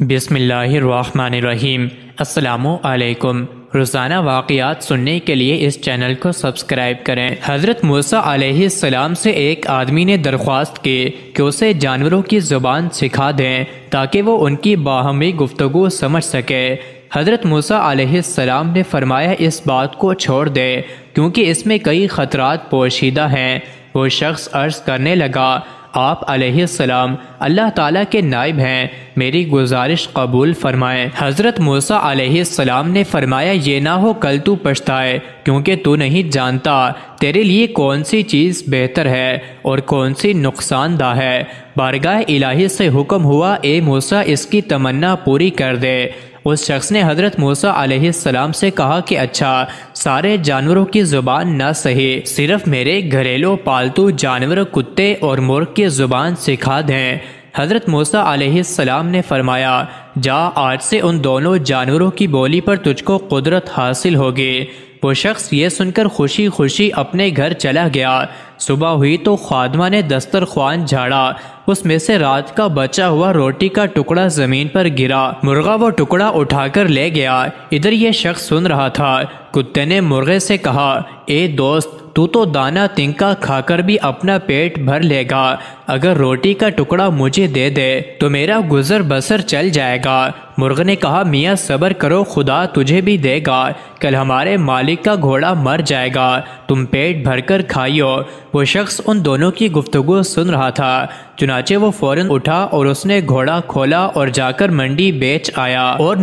بسم اللہ الرحمن الرحیم۔ السلام علیکم۔ روزانہ واقعات سننے کے لیے اس چینل کو سبسکرائب کریں۔ حضرت موسیٰ علیہ السلام سے ایک آدمی نے درخواست کی کہ اسے جانوروں کی زبان سکھا دیں تاکہ وہ ان کی باہمی گفتگو سمجھ سکے۔ حضرت موسیٰ علیہ السلام نے فرمایا اس بات کو چھوڑ دے کیونکہ اس میں کئی خطرات پوشیدہ ہیں۔ وہ شخص عرض کرنے لگا، آپ علیہ السلام اللہ تعالیٰ کے نائب ہیں، میری گزارش قبول فرمائیں۔ حضرت موسیٰ علیہ السلام نے فرمایا، یہ نہ ہو کل تو پچھتائے، کیونکہ تو نہیں جانتا تیرے لیے کون سی چیز بہتر ہے اور کون سی نقصان دہ ہے۔ بارگاہ الہی سے حکم ہوا، اے موسیٰ اس کی تمنا پوری کر دے۔ اس شخص نے حضرت موسیٰ علیہ السلام سے کہا کہ اچھا، سارے جانوروں کی زبان نہ صحیح، صرف میرے گھریلو پالتو جانور کتے اور مرغ کی زبان سکھا دیں۔ حضرت موسیٰ علیہ السلام نے فرمایا، جا، آج سے ان دونوں جانوروں کی بولی پر تجھ کو قدرت حاصل ہوگی۔ وہ شخص یہ سن کر خوشی خوشی اپنے گھر چلا گیا۔ صبح ہوئی تو خادمہ نے دسترخوان جھاڑا، اس میں سے رات کا بچا ہوا روٹی کا ٹکڑا زمین پر گرا۔ مرغا وہ ٹکڑا اٹھا کر لے گیا۔ ادھر یہ شخص سن رہا تھا۔ کتے نے مرغے سے کہا، اے دوست، تو دانہ تنکا کھا کر بھی اپنا پیٹ بھر لے گا، اگر روٹی کا ٹکڑا مجھے دے دے تو میرا گزر بسر چل جائے گا۔ مرغ نے کہا، میاں صبر کرو، خدا تجھے بھی دے گا، کل ہمارے مالک کا گھوڑا مر جائے گا، تم پیٹ بھر کر کھائیو۔ وہ شخص ان دونوں کی گفتگو سن رہا تھا، چنانچہ وہ فوراً اٹھا اور اس نے گھوڑا کھولا اور جا کر منڈی بیچ آیا اور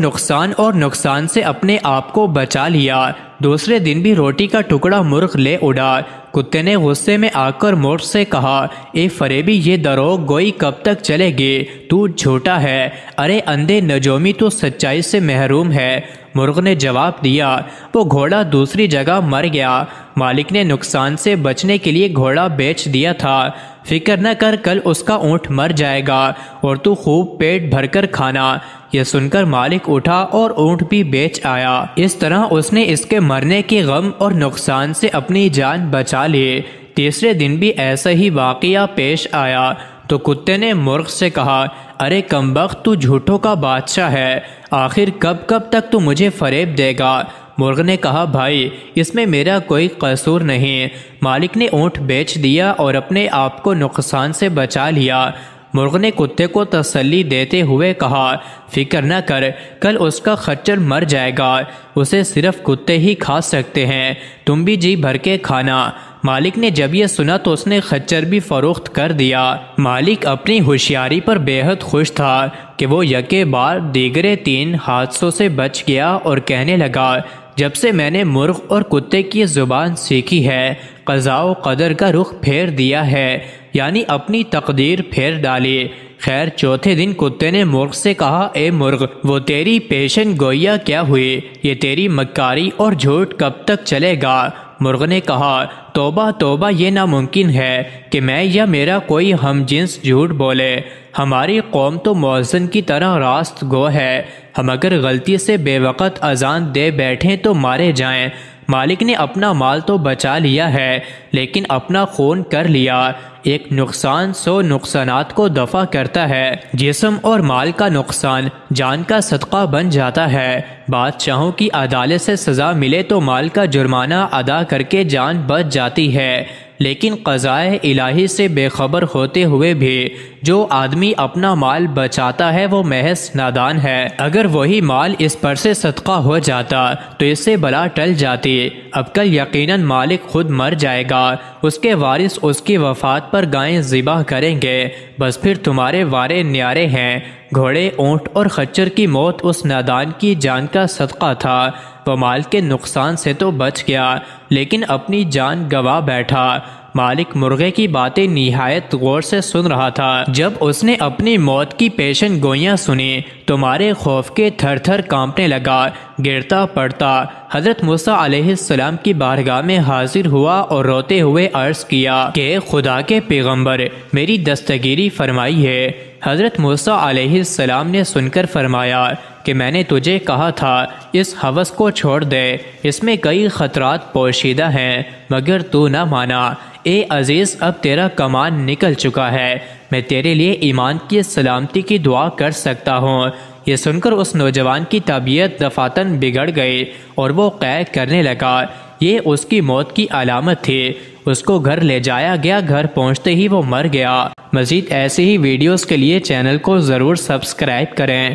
نقصان سے اپنے آپ کو بچا لیا۔ دوسرے دن بھی روٹی کا ٹکڑا مرغ لے اڑا۔ کتے نے غصے میں آ کر مرغ سے کہا، اے فریبی، یہ دروغ گوئی کب تک چلے گی؟ تو جھوٹا ہے، ارے اندھے نجومی، تو سچائی سے محروم ہے۔ مرغ نے جواب دیا، وہ گھوڑا دوسری جگہ مر گیا، مالک نے نقصان سے بچنے کے لیے گھوڑا بیچ دیا تھا۔ فکر نہ کر، کل اس کا اونٹ مر جائے گا اور تو خوب پیٹ بھر کر کھانا۔ یہ سن کر مالک اٹھا اور اونٹ بھی بیچ آیا۔ اس طرح اس نے اس کے مرنے کے غم اور نقصان سے اپنی جان بچا لی۔ تیسرے دن بھی ایسا ہی واقعہ پیش آیا تو کتے نے مرغ سے کہا، ارے کمبخت، تو جھوٹوں کا بادشاہ ہے، آخر کب تک تو مجھے فریب دے گا؟ مرغ نے کہا، بھائی، اس میں میرا کوئی قصور نہیں، مالک نے اونٹ بیچ دیا اور اپنے آپ کو نقصان سے بچا لیا۔ مرغ نے کتے کو تسلی دیتے ہوئے کہا، فکر نہ کر، کل اس کا خچر مر جائے گا، اسے صرف کتے ہی کھا سکتے ہیں، تم بھی جی بھر کے کھانا۔ مالک نے جب یہ سنا تو اس نے خچر بھی فروخت کر دیا۔ مالک اپنی ہوشیاری پر بے حد خوش تھا کہ وہ یکے بار دیگرے 3 حادثوں سے بچ گیا اور کہنے لگا، جب سے میں نے مرغ اور کتے کی زبان سیکھی ہے، قضاء و قدر کا رخ پھیر دیا ہے، یعنی اپنی تقدیر پھیر ڈالی۔ خیر، چوتھے دن کتے نے مرغ سے کہا، اے مرغ، وہ تیری پیشن گوئیاں کیا ہوئی؟ یہ تیری مکاری اور جھوٹ کب تک چلے گا؟ مرغ نے کہا، توبہ توبہ، یہ ناممکن ہے کہ میں یا میرا کوئی ہم جنس جھوٹ بولے، ہماری قوم تو مؤذن کی طرح راست گو ہے، ہم اگر غلطی سے بے وقت اذان دے بیٹھیں تو مارے جائیں۔ مالک نے اپنا مال تو بچا لیا ہے لیکن اپنا خون کر لیا۔ ایک نقصان 100 نقصانات کو دفع کرتا ہے۔ جسم اور مال کا نقصان جان کا صدقہ بن جاتا ہے۔ بادشاہوں کی عدالت سے سزا ملے تو مال کا جرمانہ ادا کر کے جان بچ جاتی ہے، لیکن قضائے الہی سے بے خبر ہوتے ہوئے بھی جو آدمی اپنا مال بچاتا ہے وہ محض نادان ہے۔ اگر وہی مال اس پر سے صدقہ ہو جاتا تو اس سے بلا ٹل جاتی۔ اب کل یقیناً مالک خود مر جائے گا، اس کے وارث اس کی وفات پر گائیں ذبح کریں گے، بس پھر تمہارے وارے نیارے ہیں۔ گھوڑے، اونٹ اور خچر کی موت اس نادان کی جان کا صدقہ تھا۔ وہ مال کے نقصان سے تو بچ گیا لیکن اپنی جان گنوا بیٹھا۔ مالک مرغے کی باتیں نہایت غور سے سن رہا تھا۔ جب اس نے اپنی موت کی پیشن گوئیاں سنی تو مارے خوف کے تھر تھر کانپنے لگا، گرتا پڑتا حضرت موسیٰ علیہ السلام کی بارگاہ میں حاضر ہوا اور روتے ہوئے عرض کیا کہ خدا کے پیغمبر، میری دستگیری فرمائیے۔ حضرت موسیٰ علیہ السلام نے سن کر فرمایا کہ میں نے تجھے کہا تھا اس ہوس کو چھوڑ دے، اس میں کئی خطرات پوشیدہ ہیں، مگر تو نہ مانا۔ اے عزیز، اب تیرا کمان نکل چکا ہے، میں تیرے لیے ایمان کی سلامتی کی دعا کر سکتا ہوں۔ یہ سن کر اس نوجوان کی طبیعت دفعتاً بگڑ گئی اور وہ قے کرنے لگا۔ یہ اس کی موت کی علامت تھی۔ اس کو گھر لے جایا گیا، گھر پہنچتے ہی وہ مر گیا۔ مزید ایسے ہی ویڈیوز کے لیے چینل کو ضرور سبسکرائب کریں۔